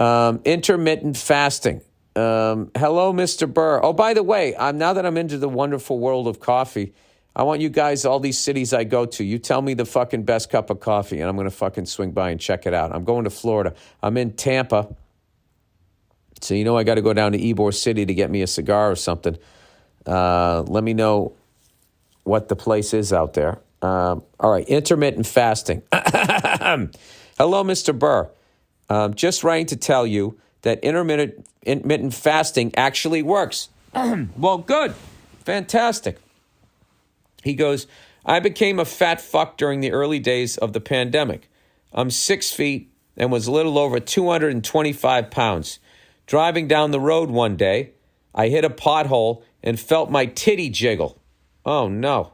Intermittent fasting. Hello, Mr. Burr. Oh, by the way, now that I'm into the wonderful world of coffee, I want you guys, all these cities I go to, you tell me the fucking best cup of coffee, and I'm going to fucking swing by and check it out. I'm going to Florida. I'm in Tampa. So you know I got to go down to Ybor City to get me a cigar or something. Let me know what the place is out there. All right, intermittent fasting. Hello, Mr. Burr. Just writing to tell you that intermittent fasting actually works. Well, good. Fantastic. He goes, I became a fat fuck during the early days of the pandemic. I'm 6 feet and was a little over 225 pounds. Driving down the road one day, I hit a pothole and felt my titty jiggle. Oh, no.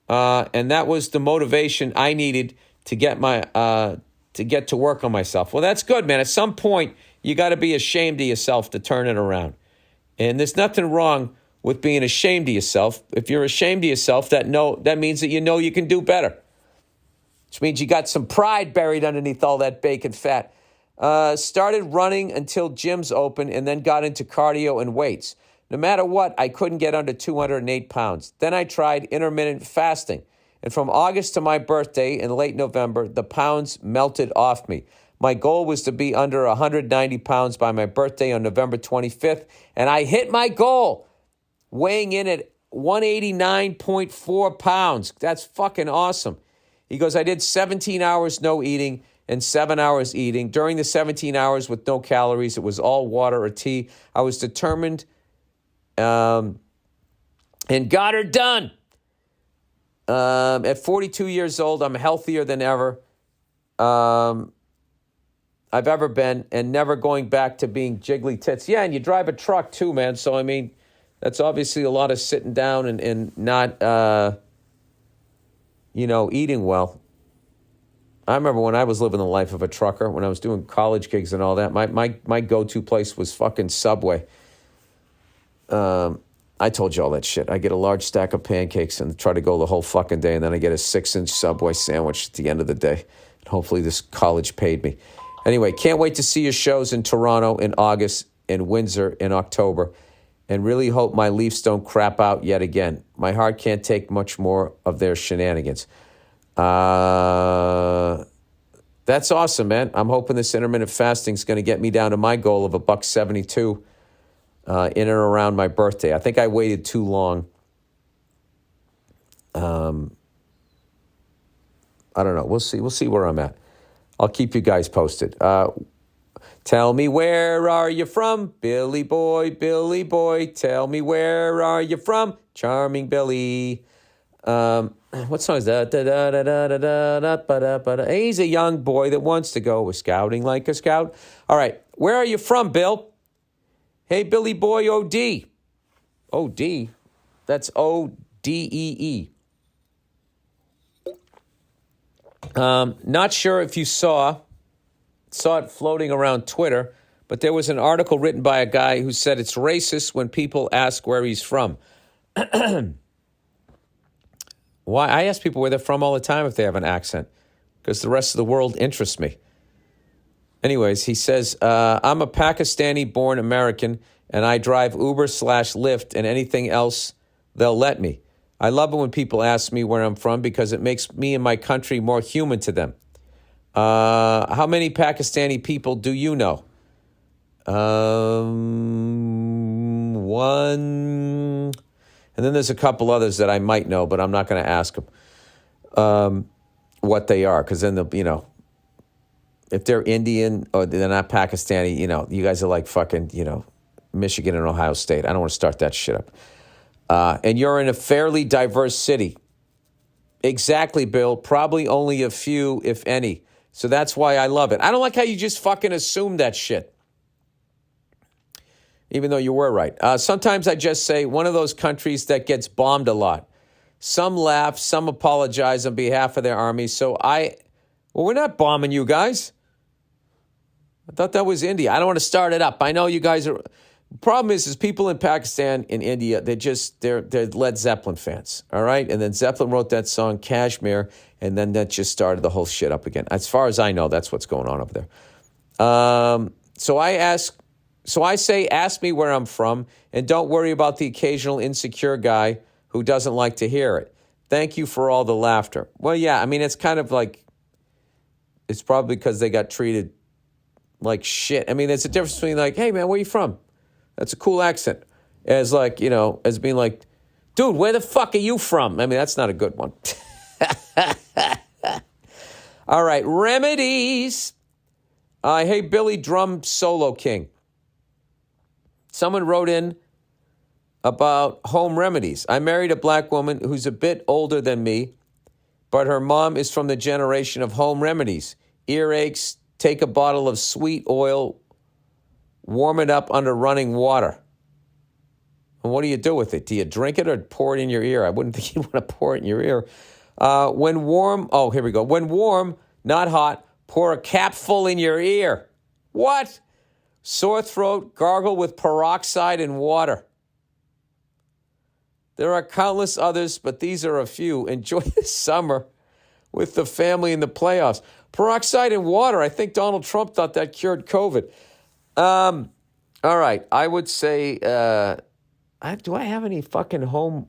And that was the motivation I needed to get to work on myself. Well, that's good, man. At some point, you got to be ashamed of yourself to turn it around. And there's nothing wrong with being ashamed of yourself. If you're ashamed of yourself, that means that you know you can do better. Which means you got some pride buried underneath all that bacon fat. Started running until gyms open and then got into cardio and weights. No matter what, I couldn't get under 208 pounds. Then I tried intermittent fasting. And from August to my birthday in late November, the pounds melted off me. My goal was to be under 190 pounds by my birthday on November 25th. And I hit my goal, weighing in at 189.4 pounds. That's fucking awesome. He goes, I did 17 hours no eating and 7 hours eating. During the 17 hours with no calories, it was all water or tea. I was determined and got her done. At 42 years old, I'm healthier than ever I've ever been, and never going back to being jiggly tits. Yeah, and you drive a truck too, man. So, I mean, that's obviously a lot of sitting down and not, eating well. I remember when I was living the life of a trucker, when I was doing college gigs and all that, my go-to place was fucking Subway. I told you all that shit. I get a large stack of pancakes and try to go the whole fucking day, and then I get a 6-inch Subway sandwich at the end of the day. And hopefully this college paid me. Anyway, can't wait to see your shows in Toronto in August and Windsor in October, and really hope my Leafs don't crap out yet again. My heart can't take much more of their shenanigans. That's awesome, man. I'm hoping this intermittent fasting is going to get me down to my goal of $172 in and around my birthday. I think I waited too long I don't know. We'll see. We'll see where I'm at. I'll keep you guys posted. Tell me, where are you from? Billy boy, Billy boy. Tell me, where are you from? Charming Billy. What song is that? He's a young boy that wants to go scouting like a scout. All right. Where are you from, Bill? Hey, Billy boy, O.D. O.D.? That's O-D-E-E. Not sure if you saw it floating around Twitter, but there was an article written by a guy who said it's racist when people ask where he's from. Why? I ask people where they're from all the time if they have an accent, because the rest of the world interests me. Anyways, he says, I'm a Pakistani-born American, and I drive Uber/Lyft and anything else they'll let me. I love it when people ask me where I'm from because it makes me and my country more human to them. How many Pakistani people do you know? One. And then there's a couple others that I might know, but I'm not going to ask them what they are, because then they'll, if they're Indian or they're not Pakistani, you guys are like fucking, Michigan and Ohio State. I don't want to start that shit up. And you're in a fairly diverse city. Exactly, Bill. Probably only a few, if any. So that's why I love it. I don't like how you just fucking assume that shit. Even though you were right. Sometimes I just say one of those countries that gets bombed a lot. Some laugh, some apologize on behalf of their army. So we're not bombing you guys. I thought that was India. I don't want to start it up. I know you guys are. Problem is people in Pakistan and India, they're Led Zeppelin fans, all right? And then Zeppelin wrote that song, Kashmir, and then that just started the whole shit up again. As far as I know, that's what's going on over there. So I say, ask me where I'm from, and don't worry about the occasional insecure guy who doesn't like to hear it. Thank you for all the laughter. Well, yeah, I mean, it's kind of like, it's probably because they got treated like shit. I mean, there's a difference between like, hey, man, where you from? That's a cool accent. As like, as being like, dude, where the fuck are you from? I mean, that's not a good one. All right, Remedies. Hey, Billy Drum Solo King. Someone wrote in about home remedies. I married a black woman who's a bit older than me, but her mom is from the generation of home remedies. Earaches, take a bottle of sweet oil, warm it up under running water. And what do you do with it? Do you drink it or pour it in your ear? I wouldn't think you'd want to pour it in your ear. When warm, here we go. When warm, not hot, pour a capful in your ear. What? Sore throat, gargle with peroxide and water. There are countless others, but these are a few. Enjoy the summer with the family in the playoffs. Peroxide and water. I think Donald Trump thought that cured COVID. All right. I would say, do I have any fucking home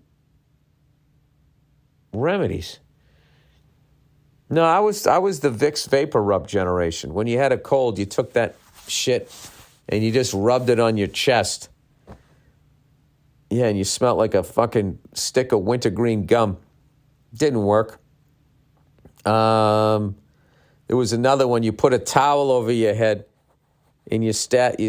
remedies? No, I was the Vicks Vapor Rub generation. When you had a cold, you took that shit and you just rubbed it on your chest. Yeah, and you smelled like a fucking stick of wintergreen gum. Didn't work. There was another one. You put a towel over your head and you sat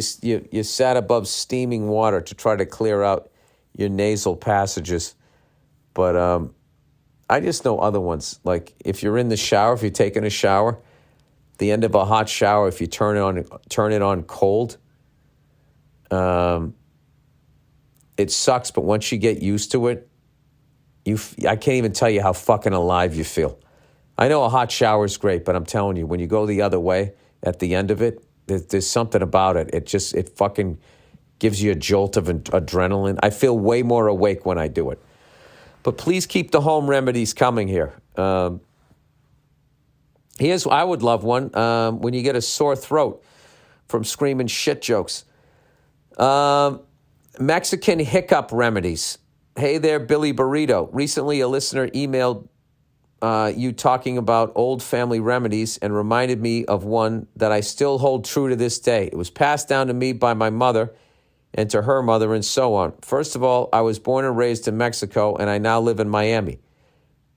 above steaming water to try to clear out your nasal passages. But I just know other ones. Like if you're in the shower, if you're taking a shower, the end of a hot shower, if you turn it on cold, it sucks. But once you get used to it, I can't even tell you how fucking alive you feel. I know a hot shower is great, but I'm telling you, when you go the other way at the end of it, there's something about it. It fucking gives you a jolt of adrenaline. I feel way more awake when I do it. But please keep the home remedies coming here. I would love one when you get a sore throat from screaming shit jokes. Mexican hiccup remedies. Hey there, Billy Burrito. Recently, a listener emailed you talking about old family remedies and reminded me of one that I still hold true to this day. It was passed down to me by my mother and to her mother and so on. First of all, I was born and raised in Mexico and I now live in Miami.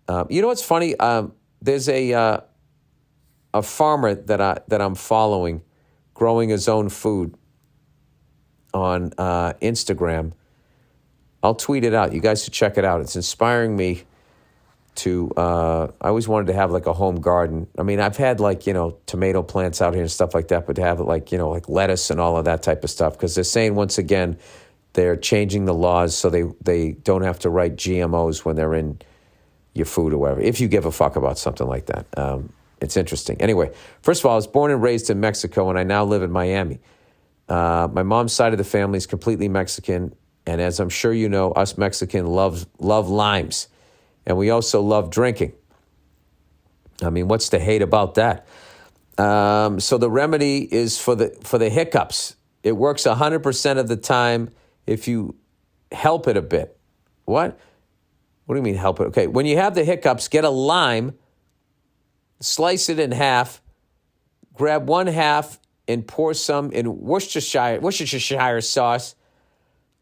You know what's funny? There's a farmer that I'm following, growing his own food on Instagram. I'll tweet it out. You guys should check it out. It's inspiring me to, I always wanted to have like a home garden. I mean, I've had like, tomato plants out here and stuff like that, but to have like, like lettuce and all of that type of stuff. Because they're saying, once again, they're changing the laws so they don't have to write GMOs when they're in your food or whatever, if you give a fuck about something like that. It's interesting. Anyway, first of all, I was born and raised in Mexico, and I now live in Miami. My mom's side of the family is completely Mexican, and as I'm sure you know, us Mexican love limes, and we also love drinking. I mean, what's to hate about that? So the remedy is for the hiccups. It works 100% of the time if you help it a bit. What? What do you mean help it? Okay, when you have the hiccups, get a lime, slice it in half, grab one half and pour some in Worcestershire sauce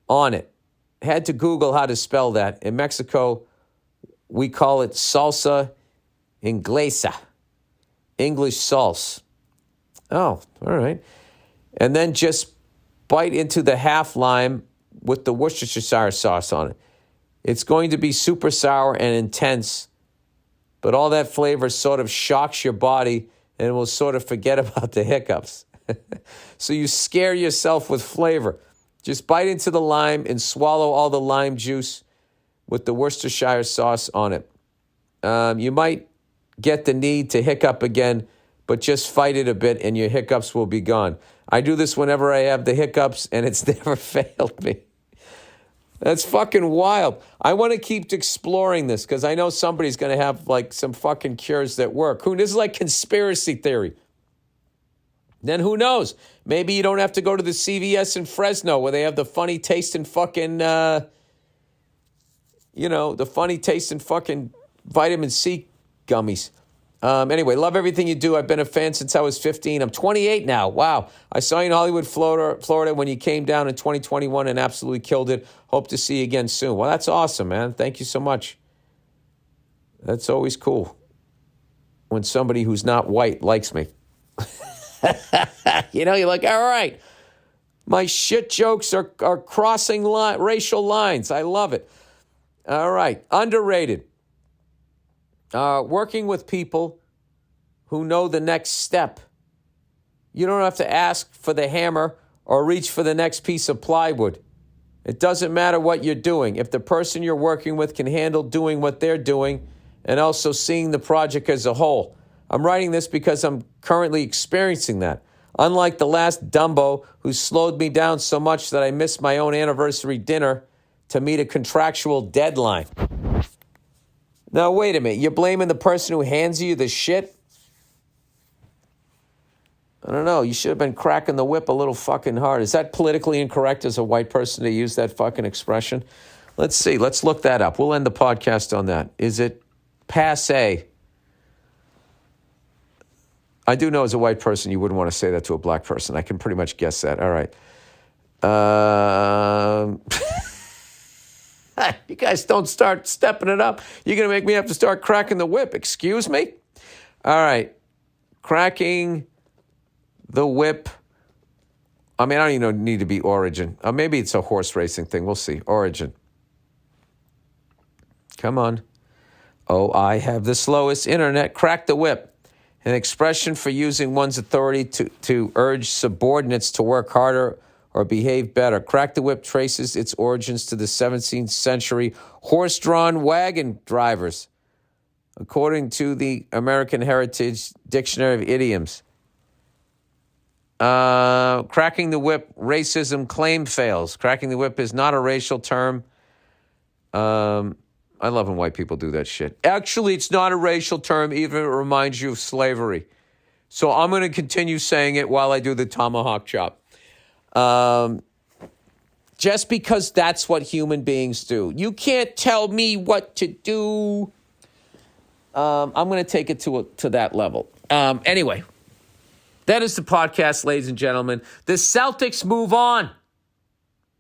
on it. Had to Google how to spell that. In Mexico, we call it salsa inglesa, English sauce. Oh, all right. And then just bite into the half lime with the Worcestershire sauce on it. It's going to be super sour and intense, but all that flavor sort of shocks your body and will sort of forget about the hiccups. So you scare yourself with flavor. Just bite into the lime and swallow all the lime juice with the Worcestershire sauce on it. You might get the need to hiccup again, but just fight it a bit and your hiccups will be gone. I do this whenever I have the hiccups, and it's never failed me. That's fucking wild. I want to keep exploring this because I know somebody's going to have like some fucking cures that work. This is like conspiracy theory. Then who knows? Maybe you don't have to go to the CVS in Fresno where they have the funny tasting fucking, the funny tasting fucking vitamin C gummies. Anyway, love everything you do. I've been a fan since I was 15. I'm 28 now. Wow. I saw you in Hollywood, Florida when you came down in 2021 and absolutely killed it. Hope to see you again soon. Well, that's awesome, man. Thank you so much. That's always cool when somebody who's not white likes me. You're like, all right, my shit jokes are crossing racial lines. I love it. All right. Underrated. Working with people who know the next step. You don't have to ask for the hammer or reach for the next piece of plywood. It doesn't matter what you're doing. If the person you're working with can handle doing what they're doing and also seeing the project as a whole. I'm writing this because I'm currently experiencing that. Unlike the last Dumbo who slowed me down so much that I missed my own anniversary dinner to meet a contractual deadline. Now, wait a minute. You're blaming the person who hands you the shit? I don't know. You should have been cracking the whip a little fucking hard. Is that politically incorrect as a white person to use that fucking expression? Let's see. Let's look that up. We'll end the podcast on that. Is it passe? I do know as a white person you wouldn't want to say that to a black person. I can pretty much guess that. All right. You guys don't start stepping it up. You're going to make me have to start cracking the whip. Excuse me? All right. Cracking the whip. I mean, I don't even need to be origin. Maybe it's a horse racing thing. We'll see. Origin. Come on. Oh, I have the slowest internet. Crack the whip. An expression for using one's authority to urge subordinates to work harder or behave better. Crack the whip traces its origins to the 17th century horse-drawn wagon drivers, according to the American Heritage Dictionary of Idioms. Cracking the whip, racism claim fails. Cracking the whip is not a racial term. I love when white people do that shit. Actually, it's not a racial term, even if it reminds you of slavery. So I'm going to continue saying it while I do the tomahawk chop. Just because that's what human beings do. You can't tell me what to do. I'm going to take it to that level. Anyway, that is the podcast, ladies and gentlemen. The Celtics move on.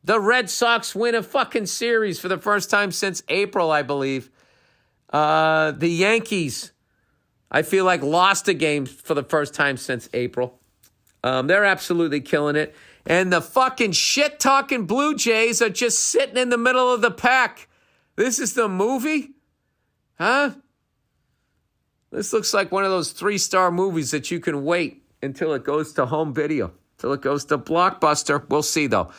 The Red Sox win a fucking series for the first time since April, I believe. The Yankees, I feel like, lost a game for the first time since April. They're absolutely killing it. And the fucking shit-talking Blue Jays are just sitting in the middle of the pack. This is the movie? Huh? This looks like one of those 3-star movies that you can wait until it goes to home video, till it goes to Blockbuster. We'll see, though.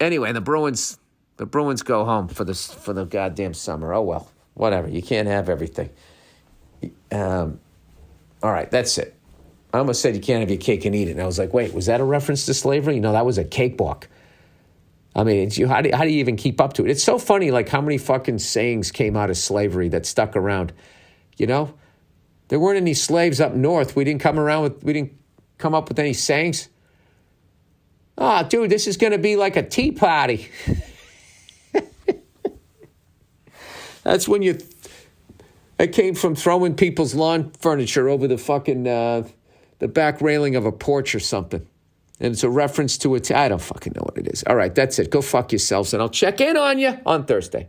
Anyway, the Bruins go home for the goddamn summer. Oh, well, whatever. You can't have everything. All right, that's it. I almost said you can't have your cake and eat it. And I was like, wait, was that a reference to slavery? No, that was a cakewalk. I mean, how do you even keep up to it? It's so funny, like, how many fucking sayings came out of slavery that stuck around. You know? There weren't any slaves up north. We didn't come up with any sayings. Oh, dude, this is going to be like a tea party. That's when it came from throwing people's lawn furniture over the fucking, the back railing of a porch or something. And it's a reference to it. I don't fucking know what it is. All right, that's it. Go fuck yourselves, and I'll check in on you on Thursday.